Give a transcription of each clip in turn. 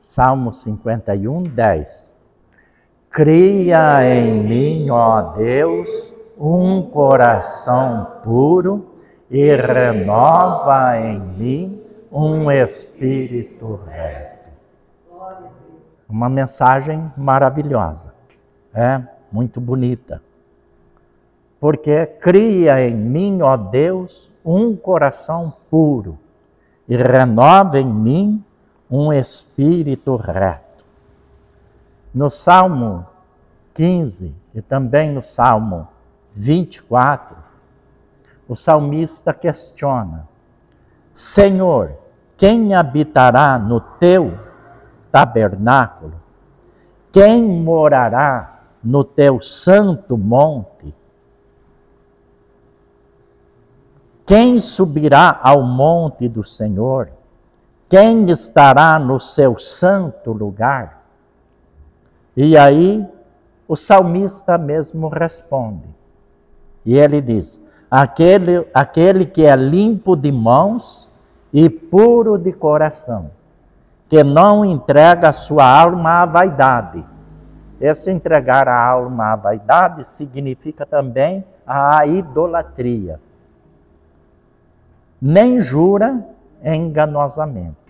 Salmo 51, 10. Cria em mim, ó Deus, um coração puro e renova em mim um espírito reto. Uma mensagem maravilhosa, muito bonita. Porque cria em mim, ó Deus, um coração puro e renova em mim um espírito reto. No Salmo 15 e também no Salmo 24, o salmista questiona: Senhor, quem habitará no teu tabernáculo? Quem morará no teu santo monte? Quem subirá ao monte do Senhor? Quem estará no seu santo lugar? E aí o salmista mesmo responde. E ele diz: aquele que é limpo de mãos e puro de coração, que não entrega a sua alma à vaidade. Esse entregar a alma à vaidade significa também a idolatria. Nem jura enganosamente.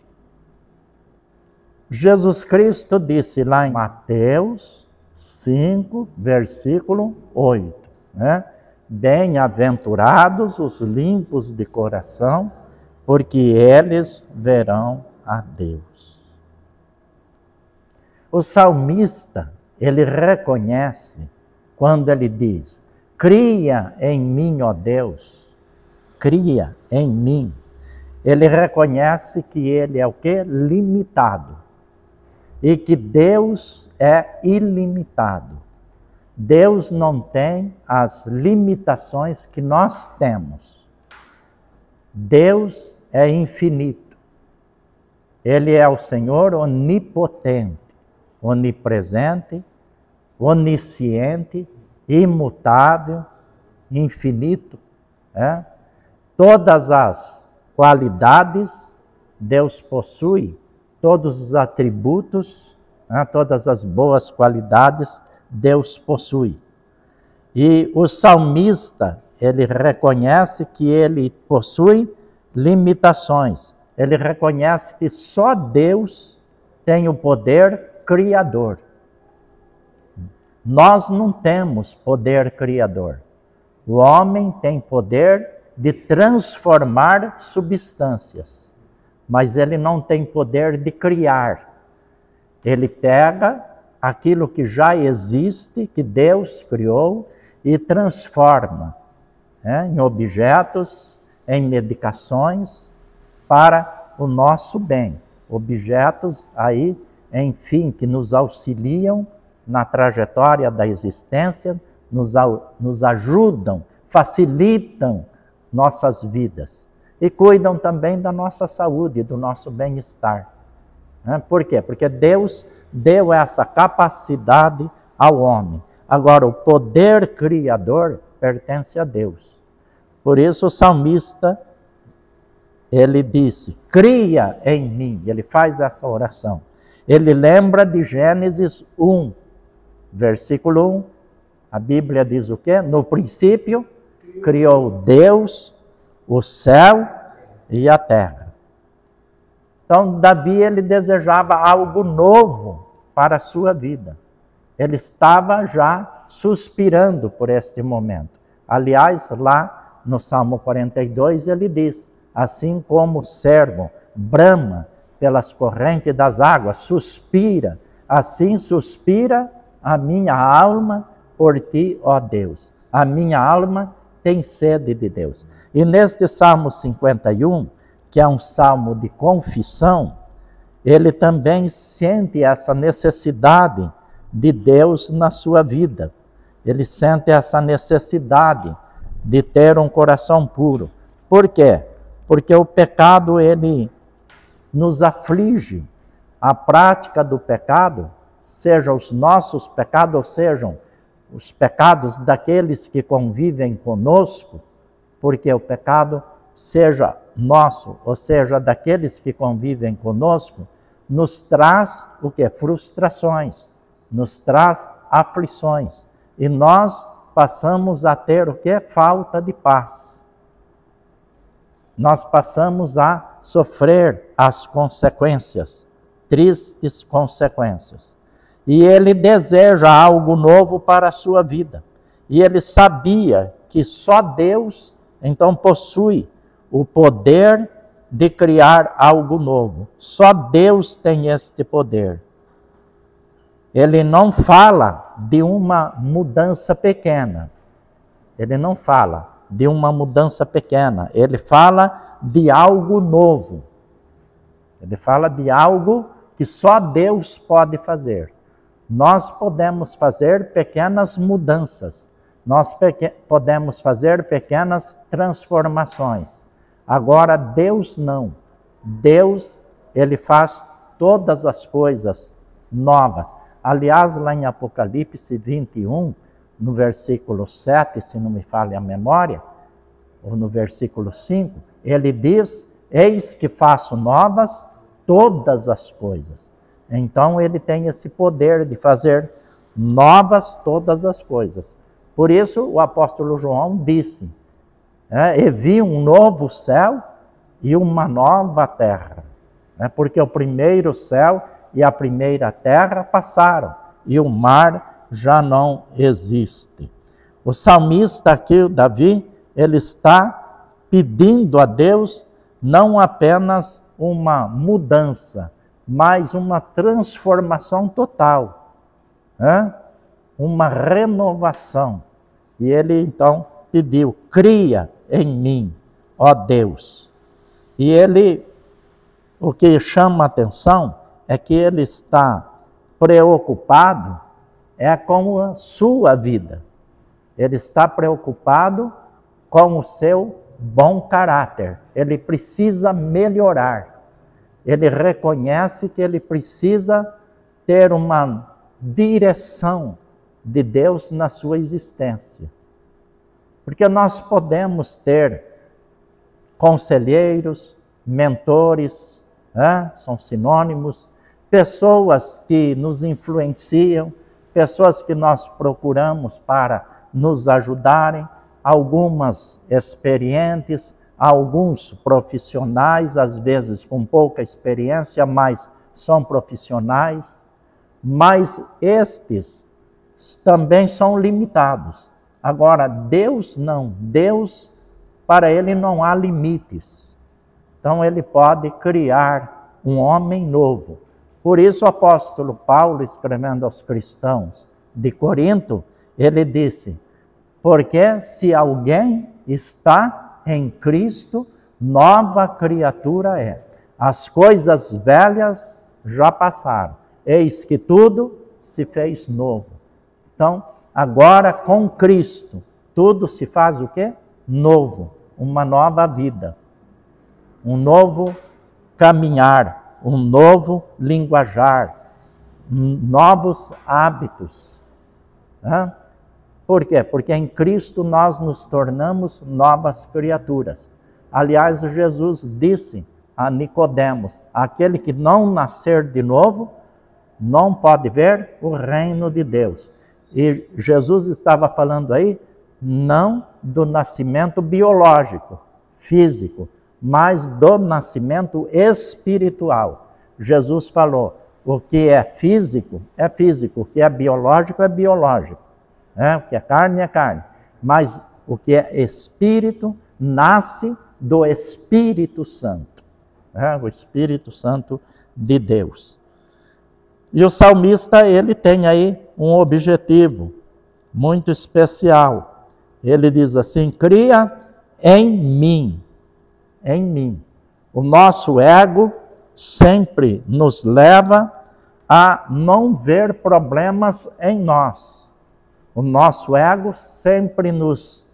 Jesus Cristo disse lá em Mateus 5, versículo 8, Bem-aventurados os limpos de coração, porque eles verão a Deus. O salmista, ele reconhece, quando ele diz: cria em mim, ó Deus, cria em mim. Ele reconhece que ele é o quê? Limitado. E que Deus é ilimitado. Deus não tem as limitações que nós temos. Deus é infinito. Ele é o Senhor onipotente, onipresente, onisciente, imutável, infinito. Todas as qualidades Deus possui, todos os atributos, todas as boas qualidades Deus possui. E o salmista, ele reconhece que ele possui limitações. Ele reconhece que só Deus tem o poder criador. Nós não temos poder criador. O homem tem poder de transformar substâncias, mas ele não tem poder de criar. Ele pega aquilo que já existe, que Deus criou, e transforma em objetos, em medicações, para o nosso bem. Objetos aí, enfim, que nos auxiliam na trajetória da existência, nos ajudam, facilitam nossas vidas e cuidam também da nossa saúde, do nosso bem-estar. Por quê? Porque Deus deu essa capacidade ao homem. Agora, o poder criador pertence a Deus. Por isso o salmista, ele disse: cria em mim. Ele faz essa oração. Ele lembra de Gênesis 1, versículo 1. A Bíblia diz o quê? No princípio criou Deus o céu e a terra. Então, Davi, ele desejava algo novo para a sua vida. Ele estava já suspirando por este momento. Aliás, lá no Salmo 42, ele diz: assim como o servo brama pelas correntes das águas, suspira, assim suspira a minha alma por ti, ó Deus. A minha alma tem sede de Deus. E neste Salmo 51, que é um salmo de confissão, ele também sente essa necessidade de Deus na sua vida. Ele sente essa necessidade de ter um coração puro. Por quê? Porque o pecado, ele nos aflige. A prática do pecado, seja os nossos pecados, ou sejam os pecados daqueles que convivem conosco, porque o pecado, seja nosso, ou seja, daqueles que convivem conosco, nos traz o quê? Frustrações, nos traz aflições. E nós passamos a ter o quê? Falta de paz. Nós passamos a sofrer as consequências, tristes consequências. E ele deseja algo novo para a sua vida. E ele sabia que só Deus, então, possui o poder de criar algo novo. Só Deus tem este poder. Ele não fala de uma mudança pequena. Ele não fala de uma mudança pequena. Ele fala de algo novo. Ele fala de algo que só Deus pode fazer. Nós podemos fazer pequenas mudanças. Nós podemos fazer pequenas transformações. Agora, Deus não. Deus, ele faz todas as coisas novas. Aliás, lá em Apocalipse 21, no versículo 7, se não me falha a memória, ou no versículo 5, ele diz: eis que faço novas todas as coisas. Então, ele tem esse poder de fazer novas todas as coisas. Por isso, o apóstolo João disse, e vi um novo céu e uma nova terra. Porque o primeiro céu e a primeira terra passaram, e o mar já não existe. O salmista aqui, Davi, ele está pedindo a Deus não apenas uma mudança, mas uma transformação total, uma renovação. E ele então pediu: cria em mim, ó Deus. E ele, o que chama a atenção é que ele está preocupado com a sua vida. Ele está preocupado com o seu bom caráter. Ele precisa melhorar. Ele reconhece que ele precisa ter uma direção de Deus na sua existência. Porque nós podemos ter conselheiros, mentores, são sinônimos, pessoas que nos influenciam, pessoas que nós procuramos para nos ajudarem, algumas experientes, alguns profissionais, às vezes com pouca experiência, mas são profissionais, mas estes também são limitados. Agora, Deus não. Deus, para ele não há limites. Então, ele pode criar um homem novo. Por isso, o apóstolo Paulo, escrevendo aos cristãos de Corinto, ele disse: porque se alguém está em Cristo, nova criatura é. As coisas velhas já passaram. Eis que tudo se fez novo. Então, agora com Cristo, tudo se faz o quê? Novo. Uma nova vida. Um novo caminhar. Um novo linguajar. Novos hábitos. Por quê? Porque em Cristo nós nos tornamos novas criaturas. Aliás, Jesus disse a Nicodemos: aquele que não nascer de novo, não pode ver o reino de Deus. E Jesus estava falando aí, não do nascimento biológico, físico, mas do nascimento espiritual. Jesus falou: o que é físico, o que é biológico, é biológico. O que é carne, é carne. Mas o que é espírito, nasce do Espírito Santo. O Espírito Santo de Deus. E o salmista, ele tem aí um objetivo muito especial. Ele diz assim: cria em mim. Em mim. O nosso ego sempre nos leva a não ver problemas em nós. O nosso ego sempre nos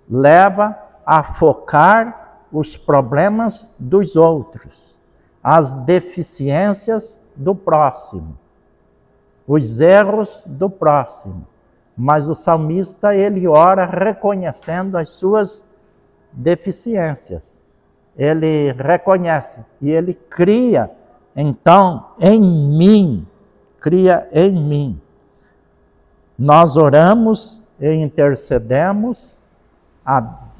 leva a focar os problemas dos outros, as deficiências do próximo, os erros do próximo. Mas o salmista, ele ora reconhecendo as suas deficiências. Ele reconhece e ele cria Então, em mim, cria em mim. Nós oramos e intercedemos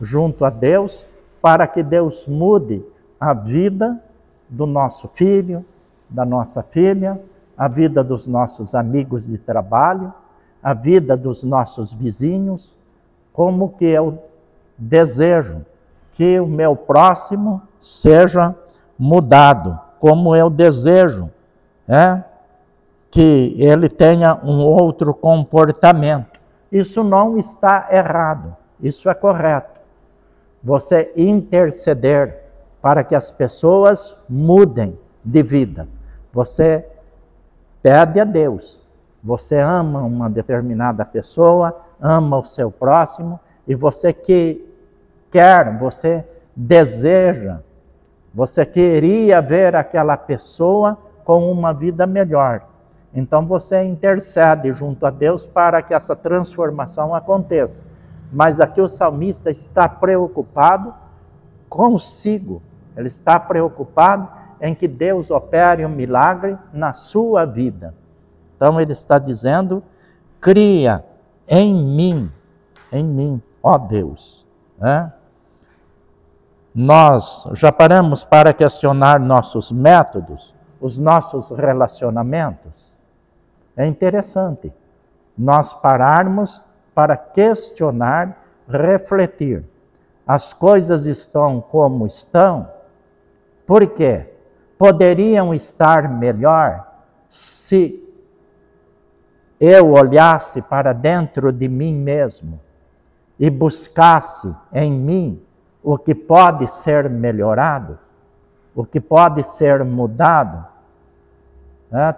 junto a Deus para que Deus mude a vida do nosso filho, da nossa filha, a vida dos nossos amigos de trabalho, a vida dos nossos vizinhos, como que eu desejo que o meu próximo seja mudado, como eu desejo que ele tenha um outro comportamento. Isso não está errado, isso é correto. Você interceder para que as pessoas mudem de vida. Você pede a Deus, você ama uma determinada pessoa, ama o seu próximo, e você você deseja, você queria ver aquela pessoa com uma vida melhor. Então você intercede junto a Deus para que essa transformação aconteça. Mas aqui o salmista está preocupado consigo. Ele está preocupado em que Deus opere um milagre na sua vida. Então ele está dizendo, cria em mim, ó Deus. Nós já paramos para questionar nossos métodos, os nossos relacionamentos. É interessante nós pararmos para questionar, refletir. As coisas estão como estão, por quê? Poderiam estar melhor se eu olhasse para dentro de mim mesmo e buscasse em mim o que pode ser melhorado, o que pode ser mudado.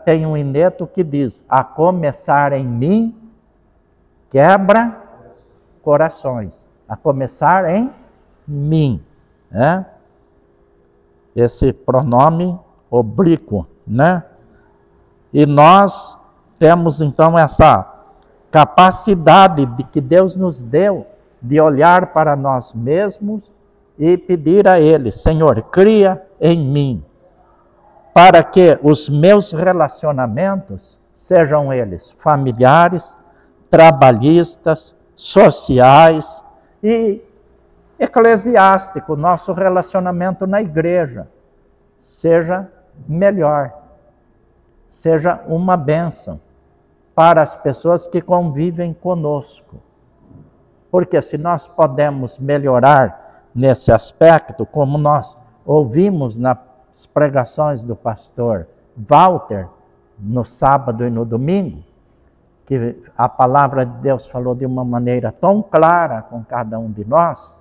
Tem um hineto que diz, a começar em mim, quebra corações. A começar em mim. Esse pronome oblíquo, E nós temos então essa capacidade de que Deus nos deu de olhar para nós mesmos e pedir a Ele, Senhor, cria em mim, para que os meus relacionamentos, sejam eles familiares, trabalhistas, sociais e eclesiástico, nosso relacionamento na igreja, seja melhor, seja uma bênção para as pessoas que convivem conosco. Porque se nós podemos melhorar nesse aspecto, como nós ouvimos nas pregações do pastor Walter, no sábado e no domingo, que a palavra de Deus falou de uma maneira tão clara com cada um de nós,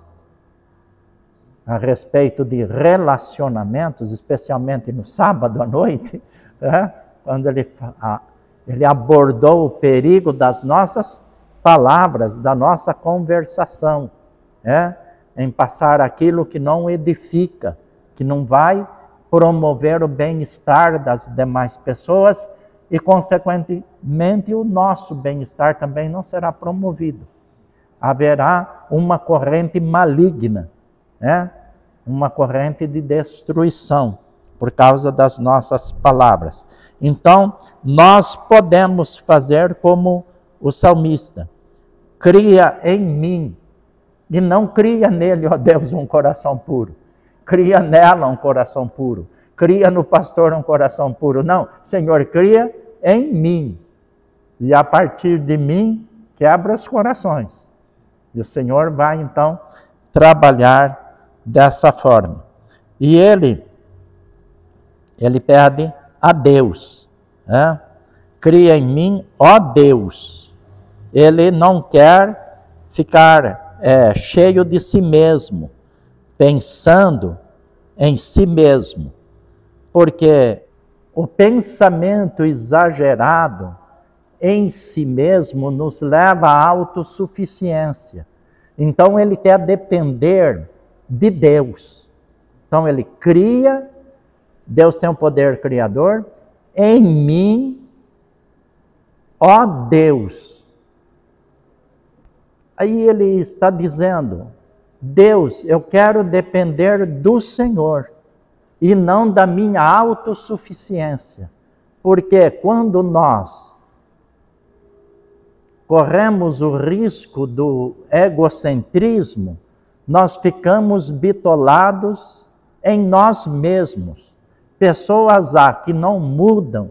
a respeito de relacionamentos, especialmente no sábado à noite, quando ele abordou o perigo das nossas palavras, da nossa conversação, em passar aquilo que não edifica, que não vai promover o bem-estar das demais pessoas e, consequentemente, o nosso bem-estar também não será promovido. Haverá uma corrente maligna, uma corrente de destruição por causa das nossas palavras. Então, nós podemos fazer como o salmista, cria em mim, e não cria nele, ó Deus, um coração puro, cria nela um coração puro, cria no pastor um coração puro, não, Senhor, cria em mim, e a partir de mim, quebra os corações, e o Senhor vai então trabalhar dessa forma, e ele pede a Deus, cria em mim, ó Deus. Ele não quer ficar cheio de si mesmo, pensando em si mesmo, porque o pensamento exagerado em si mesmo nos leva à autossuficiência. Então ele quer depender de Deus. Então ele cria, Deus tem um poder criador, em mim, ó Deus. Aí ele está dizendo, Deus, eu quero depender do Senhor. e não da minha autossuficiência. Porque quando nós corremos o risco do egocentrismo, nós ficamos bitolados em nós mesmos. Pessoas há que não mudam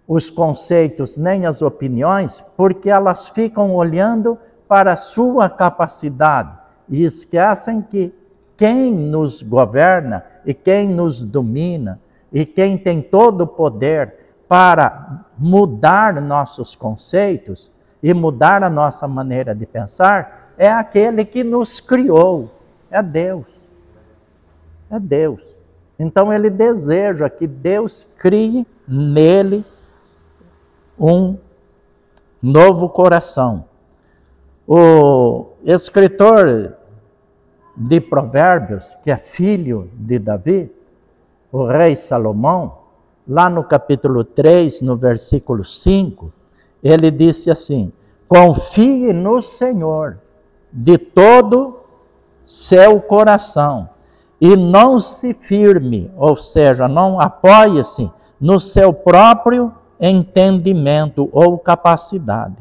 os conceitos nem as opiniões, porque elas ficam olhando para a sua capacidade e esquecem que quem nos governa e quem nos domina e quem tem todo o poder para mudar nossos conceitos e mudar a nossa maneira de pensar é aquele que nos criou, é Deus. É Deus. Então ele deseja que Deus crie nele um novo coração. O escritor de Provérbios, que é filho de Davi, o rei Salomão, lá no capítulo 3, no versículo 5, ele disse assim: confie no Senhor de todo seu coração e não se firme, ou seja, não apoie-se no seu próprio entendimento ou capacidade.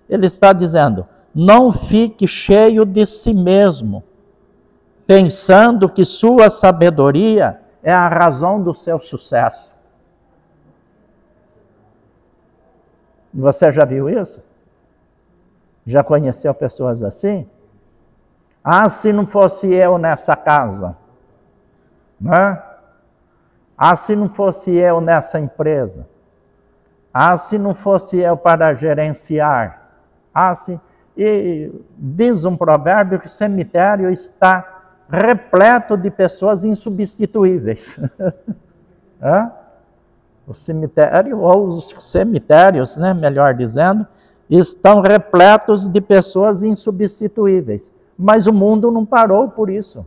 Ele está dizendo, não fique cheio de si mesmo, pensando que sua sabedoria é a razão do seu sucesso. Você já viu isso? Já conheceu pessoas assim? Ah, se não fosse eu nessa casa, né? Ah, se não fosse eu nessa empresa. Ah, se não fosse eu para gerenciar. Ah, se... E diz um provérbio que o cemitério está repleto de pessoas insubstituíveis. O cemitério, ou os cemitérios, né, melhor dizendo, estão repletos de pessoas insubstituíveis. Mas o mundo não parou por isso.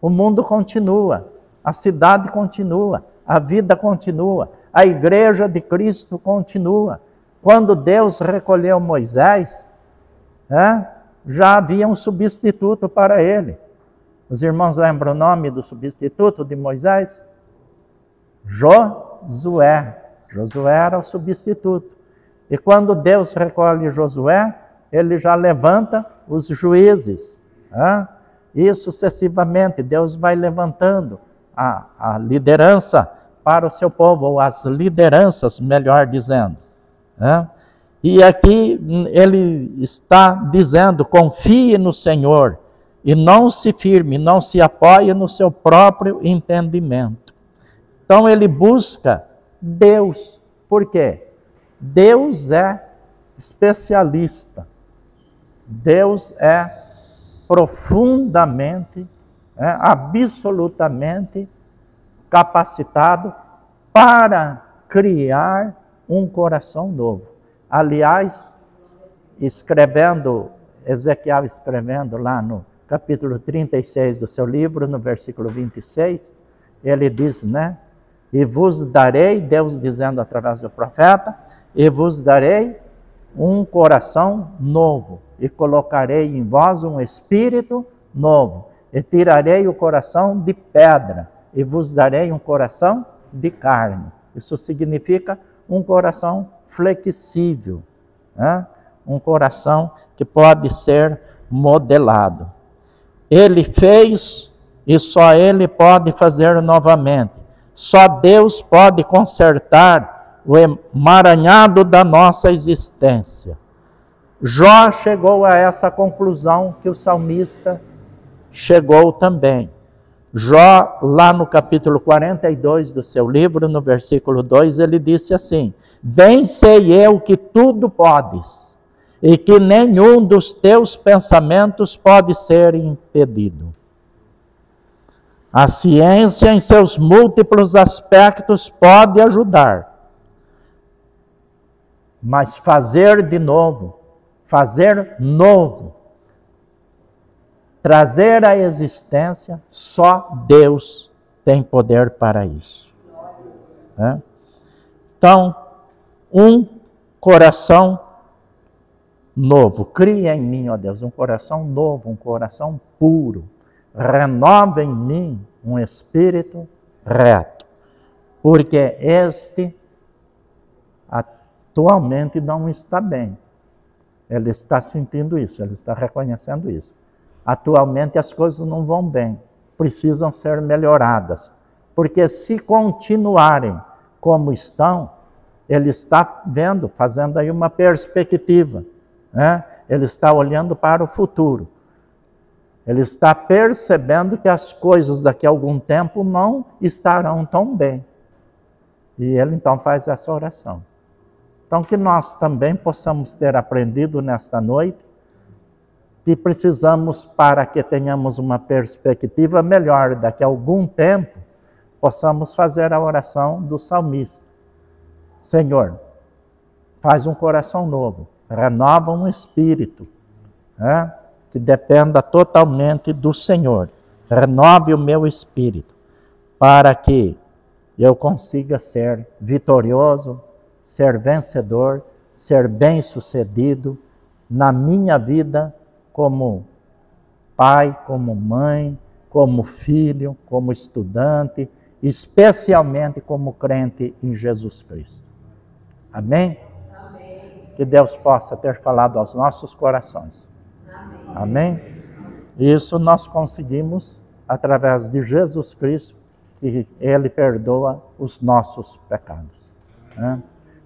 O mundo continua, a cidade continua, a vida continua, a igreja de Cristo continua. Quando Deus recolheu Moisés, já havia um substituto para ele. Os irmãos lembram o nome do substituto de Moisés? Josué. Josué era o substituto. E quando Deus recolhe Josué, ele já levanta os juízes. E sucessivamente, Deus vai levantando a liderança para o seu povo, ou as lideranças, melhor dizendo. E aqui ele está dizendo, confie no Senhor e não se firme, não se apoie no seu próprio entendimento. Então ele busca Deus. Por quê? Deus é especialista. Deus é profundamente, absolutamente capacitado para criar um coração novo. Aliás, Ezequiel escrevendo lá no capítulo 36 do seu livro, no versículo 26, ele diz, e vos darei, Deus dizendo através do profeta, e vos darei um coração novo, e colocarei em vós um espírito novo, e tirarei o coração de pedra, e vos darei um coração de carne. Isso significa um coração flexível, um coração que pode ser modelado. Ele fez e só Ele pode fazer novamente. Só Deus pode consertar o emaranhado da nossa existência. Jó chegou a essa conclusão que o salmista chegou também. Jó, lá no capítulo 42 do seu livro, no versículo 2, ele disse assim: bem sei eu que tudo podes, e que nenhum dos teus pensamentos pode ser impedido. A ciência, em seus múltiplos aspectos, pode ajudar, mas fazer novo, trazer à existência, só Deus tem poder para isso. Então, um coração novo, cria em mim, ó Deus, um coração novo, um coração puro. Renova em mim um espírito reto. Porque este atualmente não está bem. Ele está sentindo isso, ele está reconhecendo isso. Atualmente as coisas não vão bem, precisam ser melhoradas. Porque se continuarem como estão, ele está vendo, fazendo aí uma perspectiva, né? Ele está olhando para o futuro. Ele está percebendo que as coisas daqui a algum tempo não estarão tão bem. E ele então faz essa oração. Então que nós também possamos ter aprendido nesta noite que precisamos, para que tenhamos uma perspectiva melhor daqui a algum tempo, possamos fazer a oração do salmista. Senhor, faz um coração novo, renova um espírito, né, que dependa totalmente do Senhor. Renove o meu espírito, para que eu consiga ser vitorioso, ser vencedor, ser bem-sucedido na minha vida como pai, como mãe, como filho, como estudante, especialmente como crente em Jesus Cristo. Amém? Amém. Que Deus possa ter falado aos nossos corações. Amém? Isso nós conseguimos através de Jesus Cristo, que Ele perdoa os nossos pecados. Né?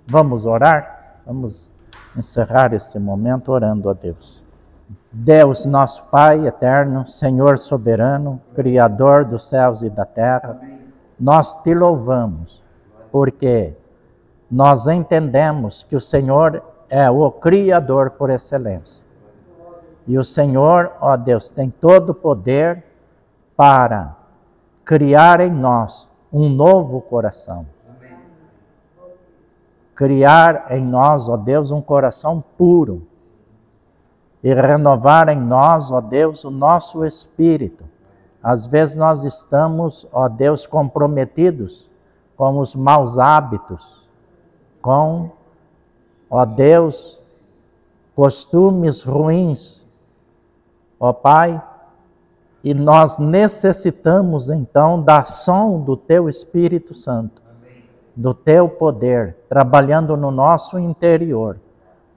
Vamos orar? Vamos encerrar esse momento orando a Deus. Deus, nosso Pai eterno, Senhor soberano, Criador dos céus e da terra, nós te louvamos, porque nós entendemos que o Senhor é o Criador por excelência. E o Senhor, ó Deus, tem todo o poder para criar em nós um novo coração. Criar em nós, ó Deus, um coração puro. E renovar em nós, ó Deus, o nosso espírito. Às vezes nós estamos, ó Deus, comprometidos com os maus hábitos, com, ó Deus, costumes ruins, ó Pai, e nós necessitamos então da ação do Teu Espírito Santo, do Teu poder, trabalhando no nosso interior,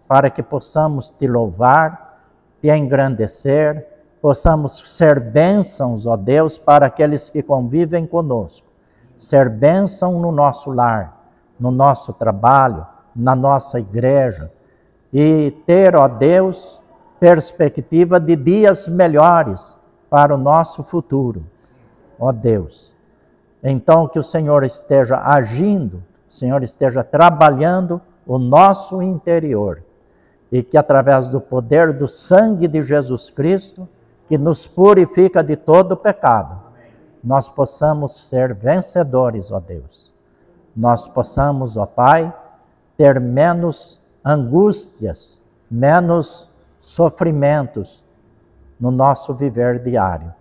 para que possamos Te louvar, Te engrandecer, possamos ser bênçãos, ó Deus, para aqueles que convivem conosco, ser bênção no nosso lar, no nosso trabalho, na nossa igreja, e ter, ó Deus, perspectiva de dias melhores para o nosso futuro, ó Deus. Então que o Senhor esteja agindo, o Senhor esteja trabalhando o nosso interior, e que através do poder do sangue de Jesus Cristo, que nos purifica de todo pecado, nós possamos ser vencedores, ó Deus. Nós possamos, ó Pai, ter menos angústias, menos sofrimentos no nosso viver diário,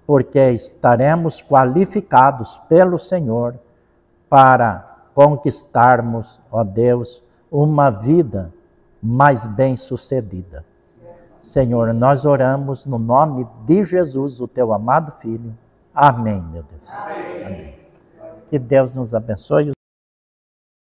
porque estaremos qualificados pelo Senhor para conquistarmos, ó Deus, uma vida mais bem-sucedida. Senhor, nós oramos no nome de Jesus, o Teu amado Filho. Amém, meu Deus. Amém. Que Deus nos abençoe.